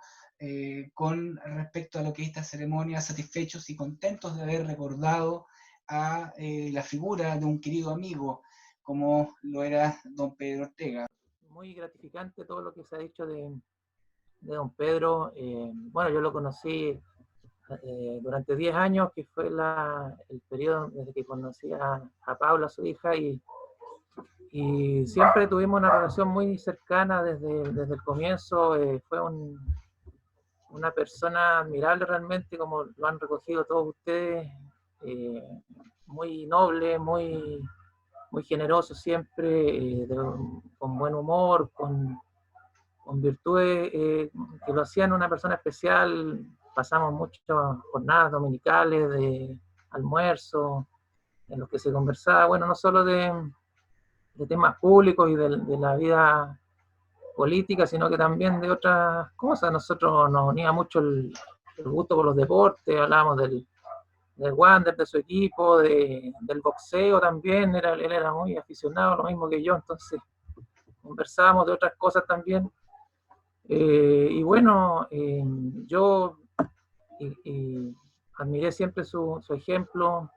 con respecto a lo que es esta ceremonia, satisfechos y contentos de haber recordado a la figura de un querido amigo como lo era don Pedro Ortega. Muy gratificante todo lo que se ha dicho de don Pedro. Bueno, yo lo conocí durante 10 años, que fue el periodo desde que conocí a Paula, su hija, y siempre tuvimos una relación muy cercana desde el comienzo. Fue una persona admirable realmente, como lo han recogido todos ustedes, muy noble, muy generoso siempre, con buen humor, con virtudes que lo hacían una persona especial. Pasamos muchas jornadas dominicales de almuerzo, en los que se conversaba, bueno, no solo de temas públicos y de la vida política, sino que también de otras cosas. Nosotros nos unía mucho el gusto por los deportes, hablábamos del Wander, de su equipo, del boxeo también. Él era muy aficionado, lo mismo que yo, entonces conversábamos de otras cosas también. Y bueno, yo admiré siempre su ejemplo,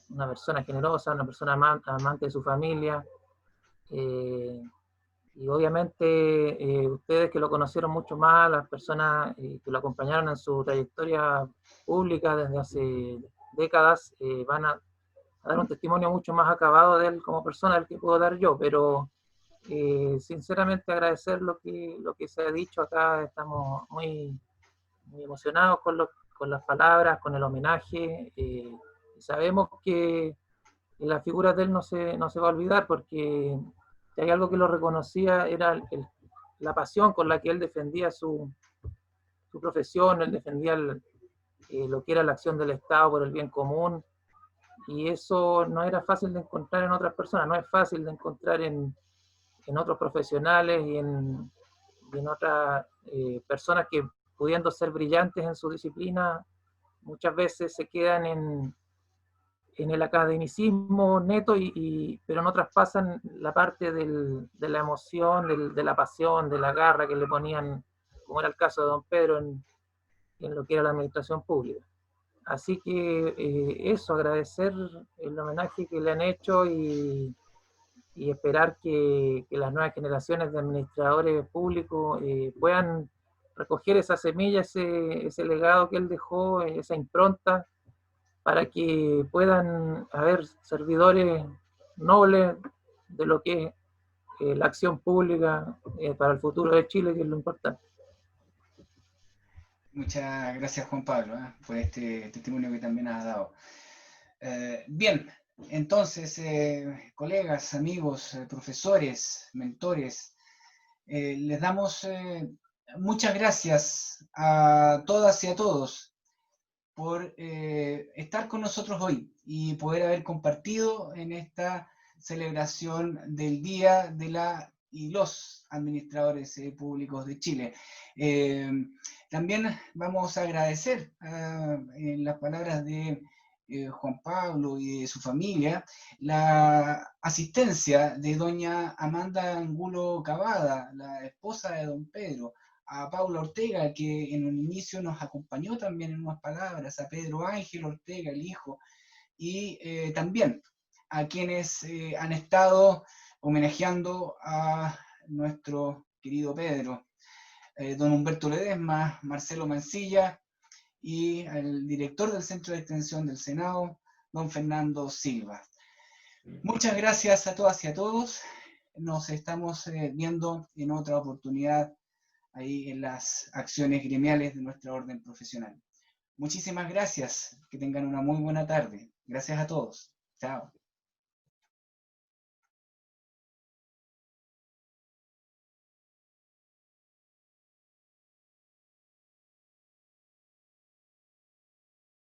una persona generosa, una persona amante de su familia, y obviamente ustedes que lo conocieron mucho más, las personas que lo acompañaron en su trayectoria pública desde hace décadas, van a dar un testimonio mucho más acabado de él como persona del que puedo dar yo, pero sinceramente agradecer lo que se ha dicho acá. Estamos muy emocionados con las palabras, con el homenaje. Sabemos que la figura de él no se va a olvidar, porque si hay algo que lo reconocía era la pasión con la que él defendía su profesión. Él defendía lo que era la acción del Estado por el bien común, y eso no era fácil de encontrar en otras personas, no es fácil de encontrar en otros profesionales y en otras personas que, pudiendo ser brillantes en su disciplina, muchas veces se quedan en el academicismo neto, pero no traspasan la parte de la emoción, de la pasión, de la garra que le ponían, como era el caso de don Pedro en lo que era la administración pública. Así que eso, agradecer el homenaje que le han hecho y esperar que las nuevas generaciones de administradores públicos puedan recoger esa semilla, ese legado que él dejó, esa impronta, para que puedan haber servidores nobles de lo que es la acción pública para el futuro de Chile, que es lo importante. Muchas gracias, Juan Pablo, por este testimonio que también has dado. Bien, entonces, colegas, amigos, profesores, mentores, les damos muchas gracias a todas y a todos por estar con nosotros hoy y poder haber compartido en esta celebración del Día de la y los Administradores Públicos de Chile. También vamos a agradecer en las palabras de Juan Pablo y de su familia la asistencia de doña Amanda Angulo Cavada, la esposa de don Pedro, a Paula Ortega, que en un inicio nos acompañó también en unas palabras, a Pedro Ángel Ortega, el hijo, y también a quienes han estado homenajeando a nuestro querido Pedro, don Humberto Ledesma, Marcelo Mancilla, y al director del Centro de Extensión del Senado, don Fernando Silva. Muchas gracias a todas y a todos. Nos estamos viendo en otra oportunidad ahí en las acciones gremiales de nuestra orden profesional. Muchísimas gracias. Que tengan una muy buena tarde. Gracias a todos. Chao.